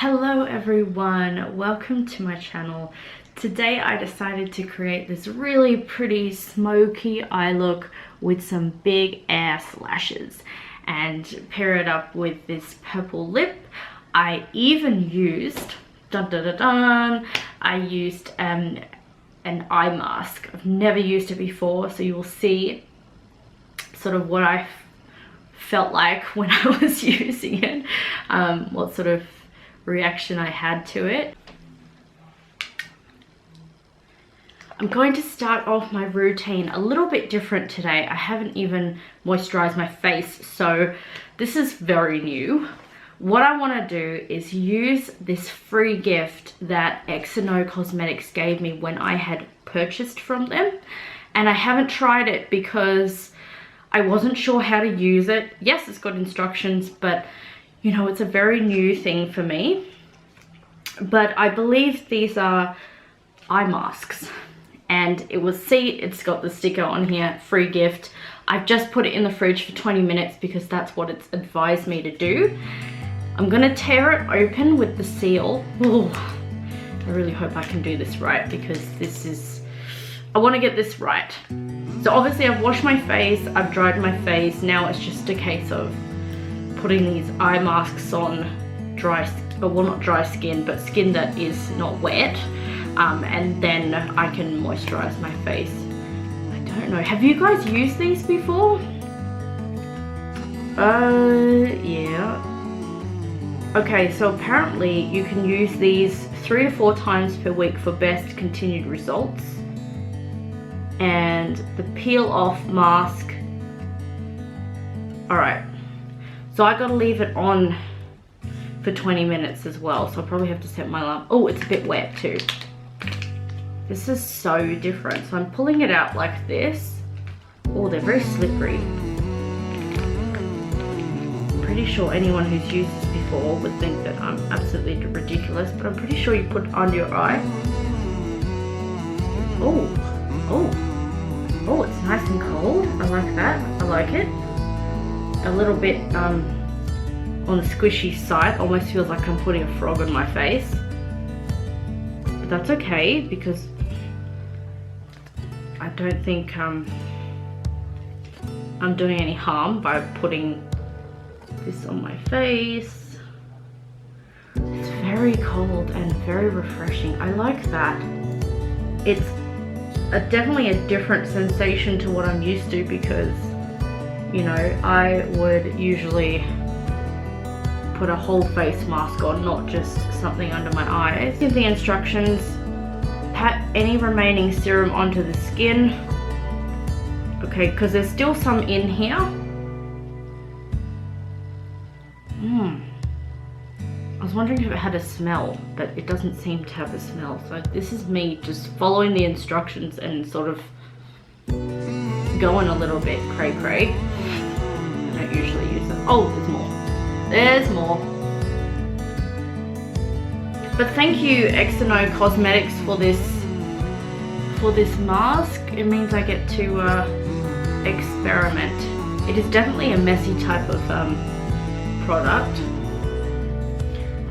Hello everyone, welcome to my channel. Today I decided to create this really pretty smoky eye look with some big ass lashes and pair it up with this purple lip. I even used, I used an eye mask. I've never used it before, so you will see sort of what I felt like when I was using it, what sort of reaction I had to it. I'm going to start off my routine a little bit different today. I haven't even moisturized my face, so this is very new. What I want to do is use this free gift that X&O Cosmetics gave me when I had purchased from them, and I haven't tried it because I wasn't sure how to use it. Yes, it's got instructions, but you know, it's a very new thing for me. But I believe these are eye masks, and it was, see, it's got the sticker on here, free gift. I've just put it in the fridge for 20 minutes because that's what it's advised me to do. I'm gonna tear it open with the seal. Ooh, I really hope I can do this right because this is, I want to get this right. So obviously I've washed my face, I've dried my face. Now it's just a case of putting these eye masks on dry, well, not dry skin, but skin that is not wet, and then I can moisturize my face. I don't know, have you guys used these before? Yeah. Okay, so apparently you can use these 3 to 4 times per week for best continued results. And the peel off mask, all right, so I gotta leave it on for 20 minutes as well, so I'll probably have to set my alarm. Oh, it's a bit wet too. This is so different. So I'm pulling it out like this. Oh, they're very slippery. I'm pretty sure anyone who's used this before would think that I'm absolutely ridiculous, but I'm pretty sure you put it under your eye. Oh, oh, oh, it's nice and cold. I like that, I like it. A little bit on the squishy side, almost feels like I'm putting a frog on my face. But that's okay because I don't think I'm doing any harm by putting this on my face. It's very cold and very refreshing. I like that. It's definitely a different sensation to what I'm used to because, you know, I would usually put a whole face mask on, not just something under my eyes. Give the instructions, pat any remaining serum onto the skin. Okay, because there's still some in here. I was wondering if it had a smell, but it doesn't seem to have a smell. So this is me just following the instructions and sort of going a little bit cray-cray. I don't usually use them. Oh, there's more. There's more. But thank you X&O Cosmetics for this mask. It means I get to experiment. It is definitely a messy type of product.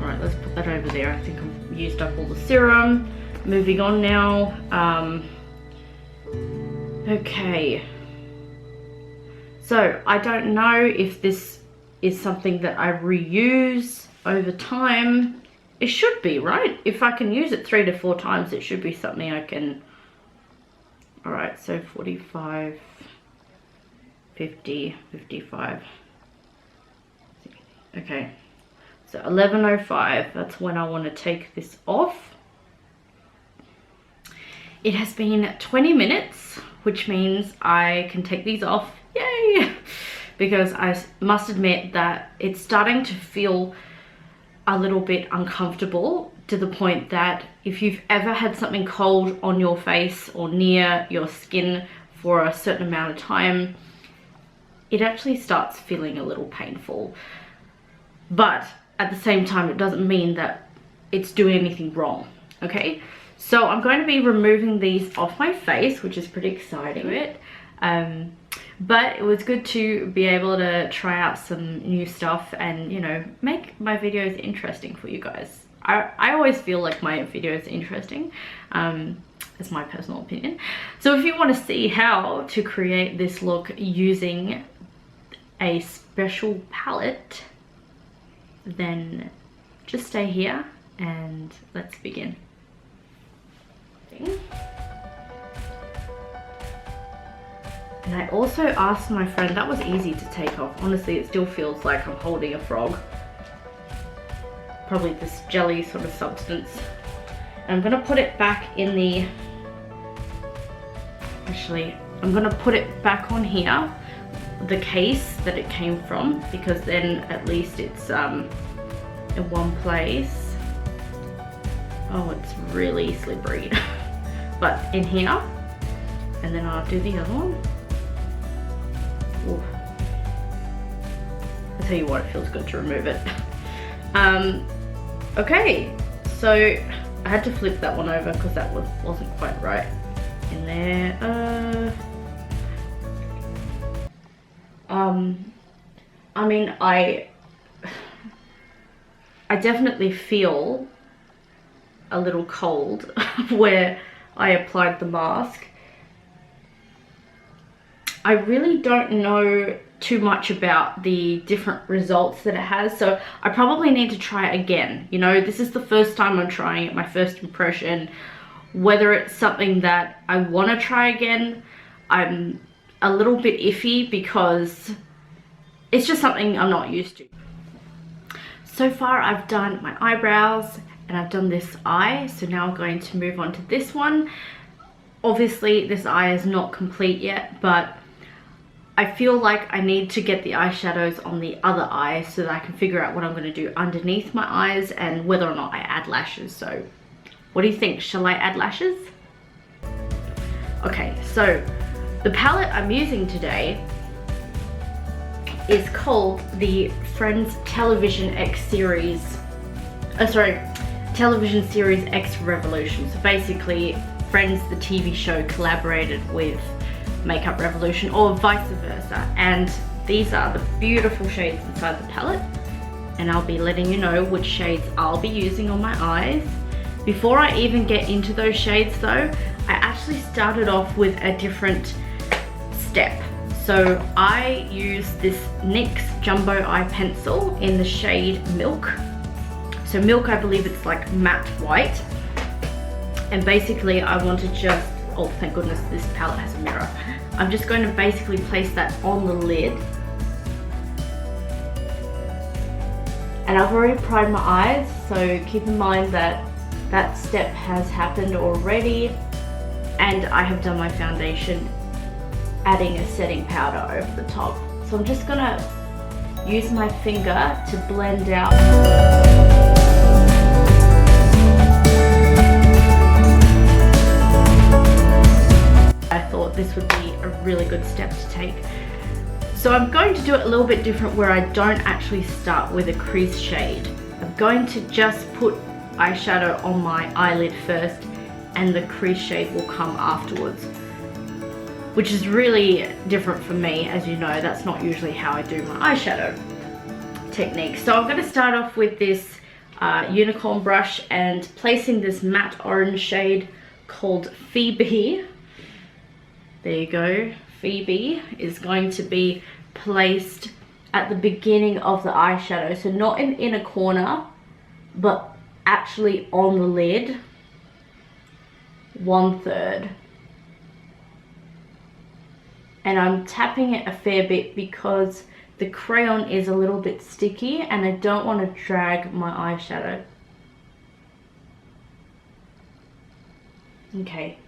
Alright, let's put that over there. I think I've used up all the serum. Moving on now. Okay. So I don't know if this is something that I reuse over time. It should be, right? If I can use it 3 to 4 times, it should be something I can. All right, so 45, 50, 55. Okay, so 11:05, that's when I want to take this off. It has been 20 minutes, which means I can take these off. Yay! Because I must admit that it's starting to feel a little bit uncomfortable, to the point that if you've ever had something cold on your face or near your skin for a certain amount of time, it actually starts feeling a little painful. But at the same time, it doesn't mean that it's doing anything wrong, okay? So I'm going to be removing these off my face, which is pretty exciting. But it was good to be able to try out some new stuff and, you know, make my videos interesting for you guys. I always feel like my videos are interesting. That's my personal opinion. So if you want to see how to create this look using a special palette, then just stay here and let's begin. And I also asked my friend, that was easy to take off. Honestly, it still feels like I'm holding a frog. Probably this jelly sort of substance. And I'm gonna put it back in the, actually, I'm gonna put it back on here, the case that it came from, because then at least it's in one place. Oh, it's really slippery. But in here, and then I'll do the other one. Ooh. I'll tell you what, it feels good to remove it. Okay, so I had to flip that one over because that wasn't quite right in there. I mean, I definitely feel a little cold where I applied the mask. I really don't know too much about the different results that it has, so I probably need to try it again. You know, this is the first time I'm trying it, my first impression. Whether it's something that I want to try again, I'm a little bit iffy because it's just something I'm not used to. So far I've done my eyebrows and I've done this eye, so now I'm going to move on to this one. Obviously this eye is not complete yet, but I feel like I need to get the eyeshadows on the other eye so that I can figure out what I'm going to do underneath my eyes and whether or not I add lashes. So what do you think? Shall I add lashes? Okay, so the palette I'm using today is called the Friends Television X Series, Television Series X Revolution. So basically Friends, the TV show, collaborated with Makeup Revolution, or vice versa, and these are the beautiful shades inside the palette, and I'll be letting you know which shades I'll be using on my eyes. Before I even get into those shades though, I actually started off with a different step. So I use this NYX Jumbo Eye Pencil in the shade Milk. So Milk, I believe it's like matte white, and basically I want to just, oh thank goodness this palette has a mirror. I'm just going to basically place that on the lid. And I've already primed my eyes, so keep in mind that that step has happened already. And I have done my foundation, adding a setting powder over the top. So I'm just gonna use my finger to blend out. I thought this would be a really good step to take. So I'm going to do it a little bit different where I don't actually start with a crease shade. I'm going to just put eyeshadow on my eyelid first and the crease shade will come afterwards, which is really different for me. As you know, that's not usually how I do my eyeshadow technique. So I'm going to start off with this unicorn brush and placing this matte orange shade called Phoebe. There you go. Phoebe is going to be placed at the beginning of the eyeshadow. So not in the inner corner, but actually on the lid, 1/3. And I'm tapping it a fair bit because the crayon is a little bit sticky and I don't want to drag my eyeshadow. Okay.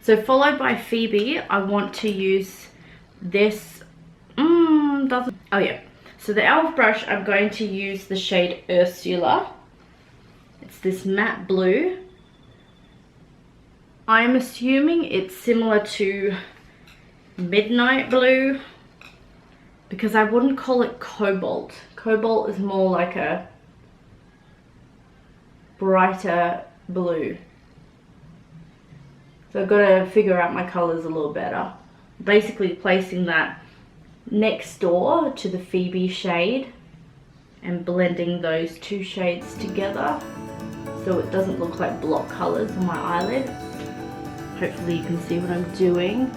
So followed by Phoebe, I want to use this, oh yeah. So the e.l.f. brush, I'm going to use the shade Ursula. It's this matte blue. I'm assuming it's similar to Midnight Blue because I wouldn't call it Cobalt. Cobalt is more like a brighter blue. So I've got to figure out my colors a little better. Basically placing that next door to the Phoebe shade and blending those two shades together so it doesn't look like block colors on my eyelid. Hopefully you can see what I'm doing.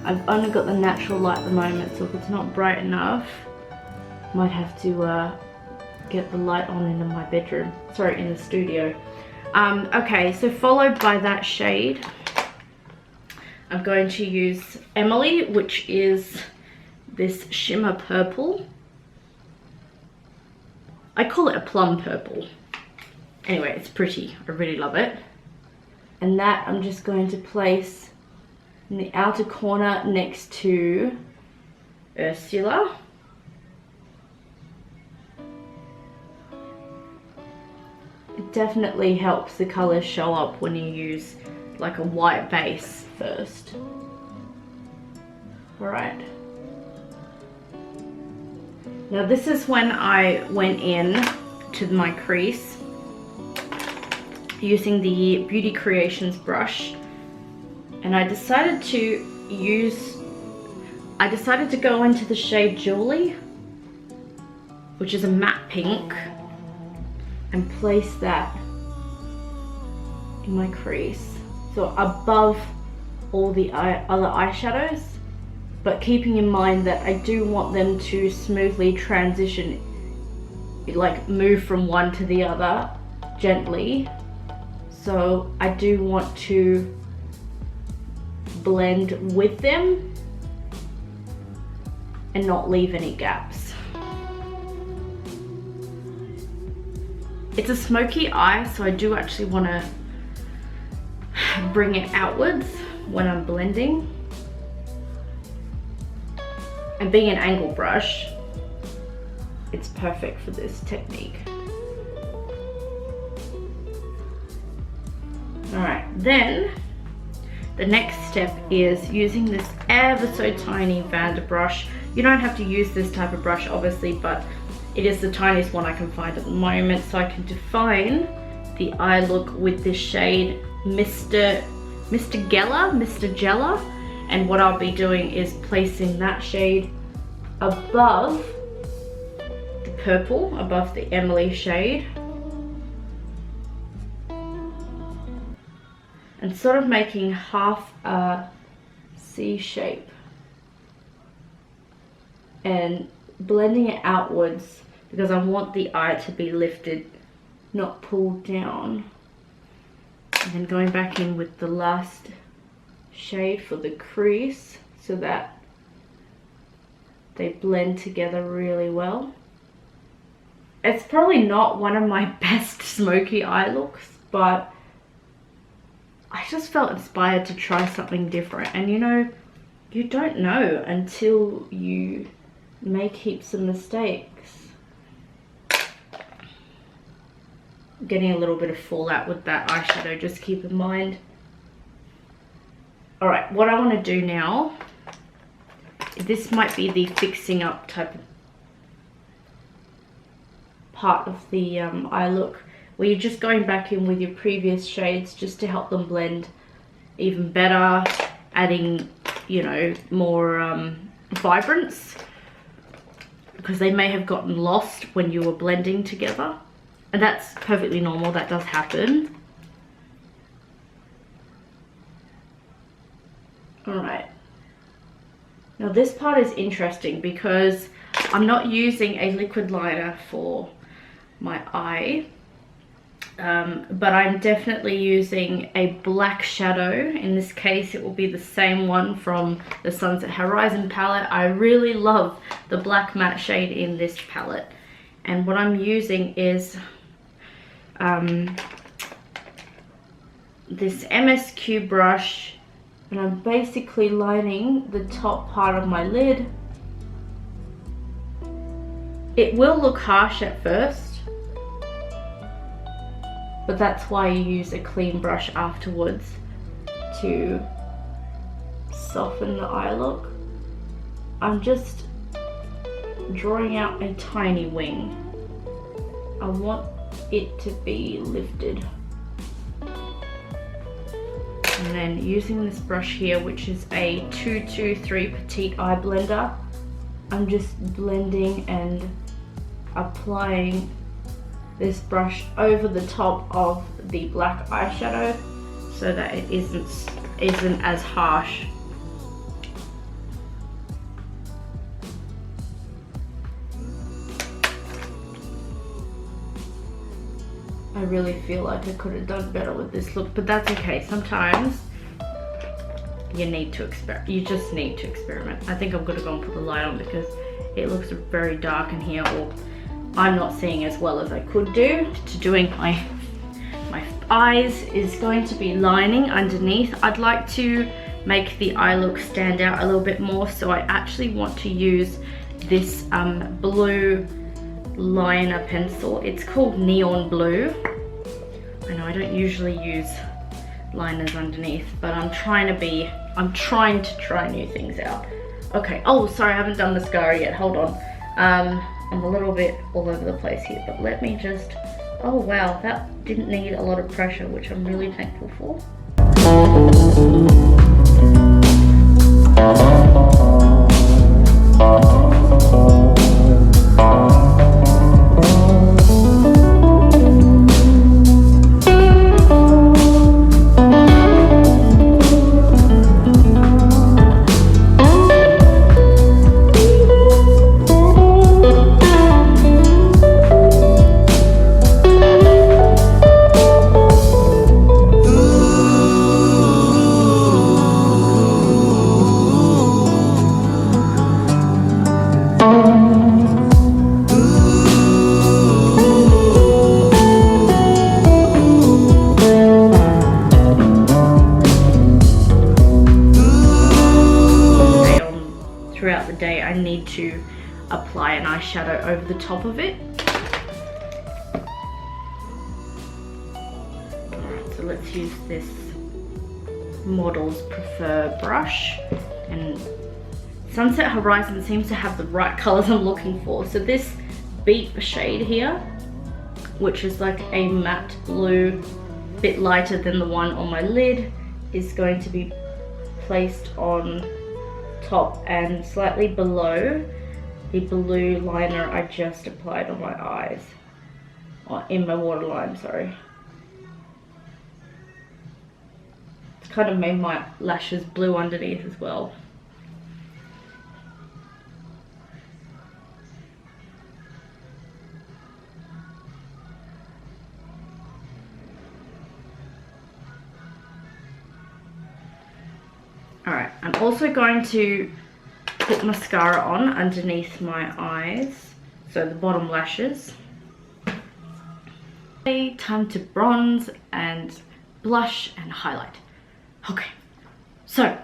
I've only got the natural light at the moment, so if it's not bright enough, might have to get the light on in my bedroom, sorry, in the studio. Okay, so followed by that shade, I'm going to use Emily, which is this shimmer purple. I call it a plum purple. Anyway, it's pretty, I really love it. And that I'm just going to place in the outer corner next to Ursula. It definitely helps the colors show up when you use like a white base first. Alright. Now this is when I went in to my crease using the Beauty Creations brush, and I decided to go into the shade Julie, which is a matte pink, and place that in my crease, so above all the other eyeshadows, but keeping in mind that I do want them to smoothly transition, like move from one to the other gently. So I do want to blend with them and not leave any gaps. It's a smoky eye, so I do actually want to bring it outwards when I'm blending. And being an angle brush, it's perfect for this technique. Alright, then the next step is using this ever so tiny Vander brush. You don't have to use this type of brush obviously, but it is the tiniest one I can find at the moment, so I can define the eye look with this shade Mr. Geller. And what I'll be doing is placing that shade above the purple, above the Emily shade, and sort of making half a C shape and blending it outwards because I want the eye to be lifted, not pulled down. And then going back in with the last shade for the crease so that they blend together really well. It's probably not one of my best smoky eye looks, but I just felt inspired to try something different. And you know, you don't know until you make heaps of mistakes. Getting a little bit of fallout with that eyeshadow, just keep in mind. Alright, what I want to do now, this might be the fixing up type of part of the eye look, where you're just going back in with your previous shades just to help them blend even better, adding, you know, more vibrance, because they may have gotten lost when you were blending together. And that's perfectly normal, that does happen. Alright. Now this part is interesting because I'm not using a liquid liner for my eye. But I'm definitely using a black shadow. In this case, it will be the same one from the Sunset Horizon palette. I really love the black matte shade in this palette. And what I'm using is this MSQ brush, and I'm basically lining the top part of my lid. It will look harsh at first, but that's why you use a clean brush afterwards to soften the eye look. I'm just drawing out a tiny wing. I want it to be lifted. And then using this brush here, which is a 223 Petite Eye Blender, I'm just blending and applying this brush over the top of the black eyeshadow so that it isn't as harsh. I really feel like I could have done better with this look, but that's okay. Sometimes you just need to experiment. I think I'm gonna go and put the light on because it looks very dark in here, or I'm not seeing as well as I could do. To doing my eyes is going to be lining underneath. I'd like to make the eye look stand out a little bit more, so I actually want to use this blue liner pencil. It's called Neon Blue. I know I don't usually use liners underneath, but I'm trying to try new things out. Okay, oh sorry, I haven't done mascara yet, hold on. I'm a little bit all over the place here, but let me just, oh wow, that didn't need a lot of pressure, which I'm really thankful for. Throughout the day, I need to apply an eyeshadow over the top of it. Alright, so let's use this Models Prefer brush, and Sunset Horizon seems to have the right colors I'm looking for. So this Beep shade here, which is like a matte blue, bit lighter than the one on my lid, is going to be placed on top and slightly below the blue liner I just applied on my eyes, or in my waterline, sorry. It's kind of made my lashes blue underneath as well. Alright, I'm also going to put mascara on underneath my eyes, so the bottom lashes. Okay, time to bronze and blush and highlight. Okay, so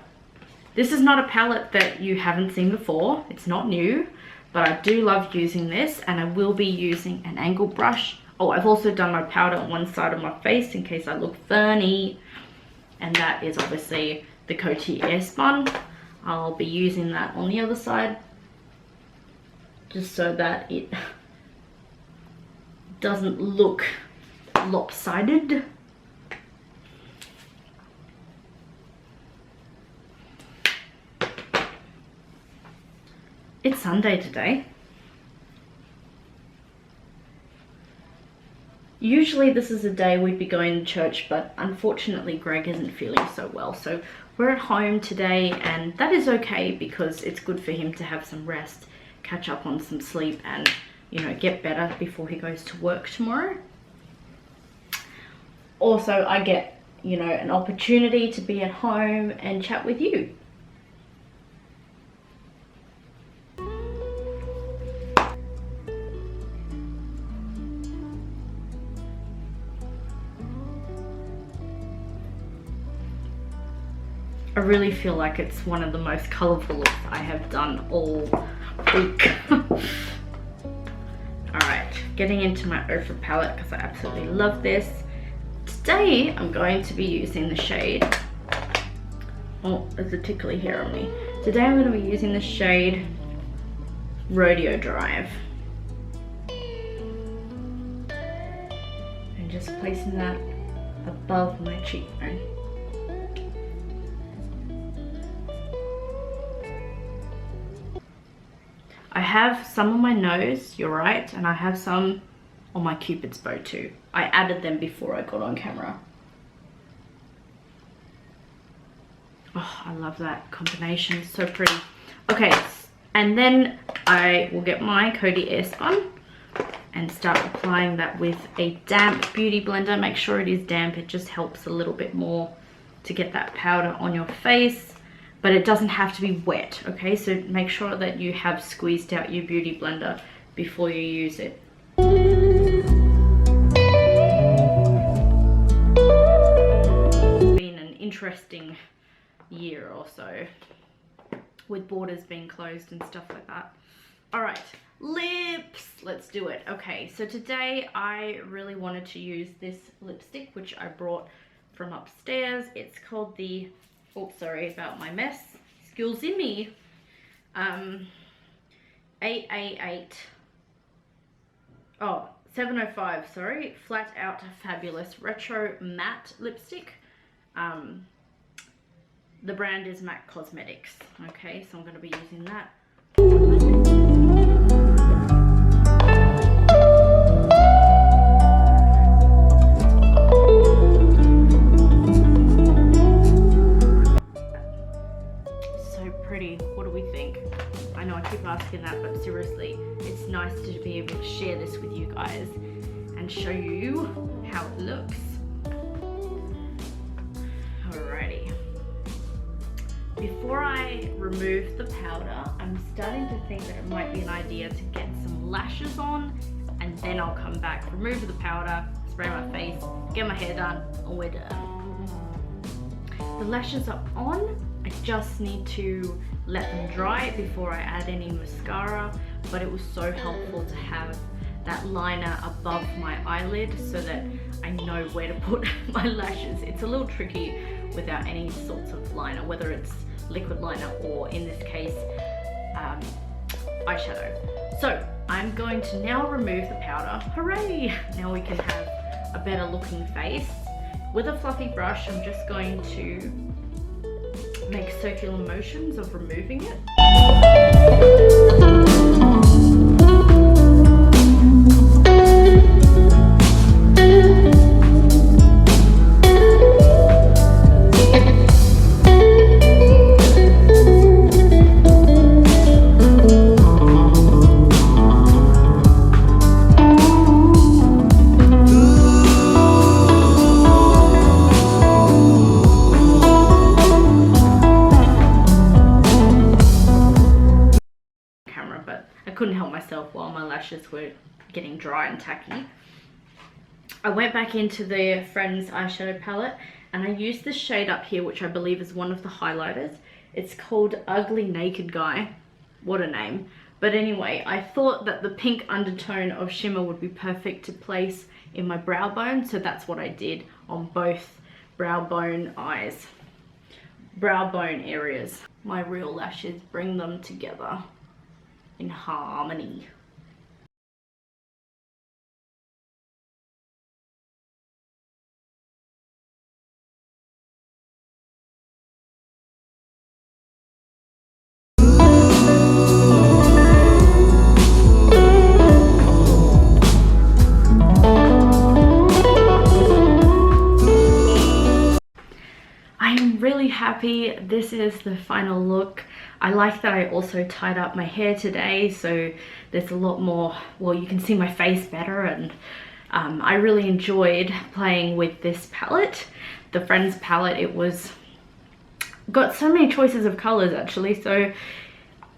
this is not a palette that you haven't seen before. It's not new, but I do love using this, and I will be using an angle brush. Oh, I've also done my powder on one side of my face in case I look ferny, and that is obviously the Coty Airspun. I'll be using that on the other side just so that it doesn't look lopsided. It's Sunday today. Usually this is a day we'd be going to church, but unfortunately Greg isn't feeling so well, so we're at home today, and that is okay because it's good for him to have some rest, catch up on some sleep, and, you know, get better before he goes to work tomorrow. Also, I get, you know, an opportunity to be at home and chat with you. I really feel like it's one of the most colourful looks I have done all week. Alright, getting into my Ofra palette because I absolutely love this. Today I'm going to be using the shade, oh, there's a tickly hair on me. Today I'm going to be using the shade Rodeo Drive. And just placing that above my cheekbone. have some on my nose, you're right, and I have some on my Cupid's bow too. I added them before I got on camera. Oh, I love that combination, so pretty. Okay, and then I will get my Coty Airspun and start applying that with a damp beauty blender. Make sure it is damp, it just helps a little bit more to get that powder on your face, but it doesn't have to be wet, okay? So make sure that you have squeezed out your beauty blender before you use it. It's been an interesting year or so with borders being closed and stuff like that. All right, lips, let's do it. Okay, so today I really wanted to use this lipstick, which I brought from upstairs. It's called the, oh, sorry about my mess, excuse me, 888, oh, 705, sorry, Flat Out Fabulous Retro Matte Lipstick. The brand is MAC Cosmetics. Okay, so I'm going to be using that. So pretty. What do we think? I know I keep asking that, but seriously, it's nice to be able to share this with you guys and show you how it looks. Alrighty. Before I remove the powder, I'm starting to think that it might be an idea to get some lashes on, and then I'll come back, remove the powder, spray my face, get my hair done, and we're done. The lashes are on. I just need to let them dry before I add any mascara, but it was so helpful to have that liner above my eyelid so that I know where to put my lashes. It's a little tricky without any sorts of liner, whether it's liquid liner or, in this case, eyeshadow. So I'm going to now remove the powder. Hooray! Now we can have a better looking face. With a fluffy brush, I'm just going to make circular motions of removing it. Couldn't help myself while my lashes were getting dry and tacky. I went back into the Friends eyeshadow palette and I used this shade up here, which I believe is one of the highlighters. It's called Ugly Naked Guy. What a name. But anyway, I thought that the pink undertone of shimmer would be perfect to place in my brow bone, so that's what I did on both brow bone areas. My real lashes bring them together in harmony. I'm really happy. This is the final look. I like that I also tied up my hair today, so there's a lot more, well, you can see my face better, and I really enjoyed playing with this palette, the Friends palette. It was got so many choices of colors actually, so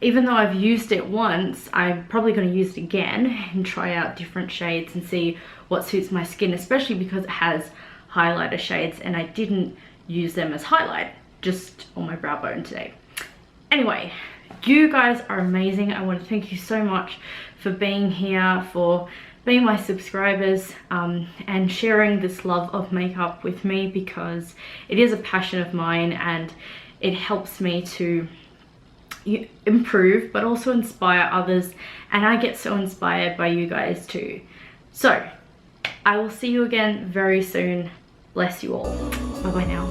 even though I've used it once, I'm probably going to use it again and try out different shades and see what suits my skin, especially because it has highlighter shades and I didn't use them as highlight, just on my brow bone today. Anyway, you guys are amazing. I want to thank you so much for being here, for being my subscribers, and sharing this love of makeup with me, because it is a passion of mine and it helps me to improve but also inspire others, and I get so inspired by you guys too. So I will see you again very soon. Bless you all. Bye bye now.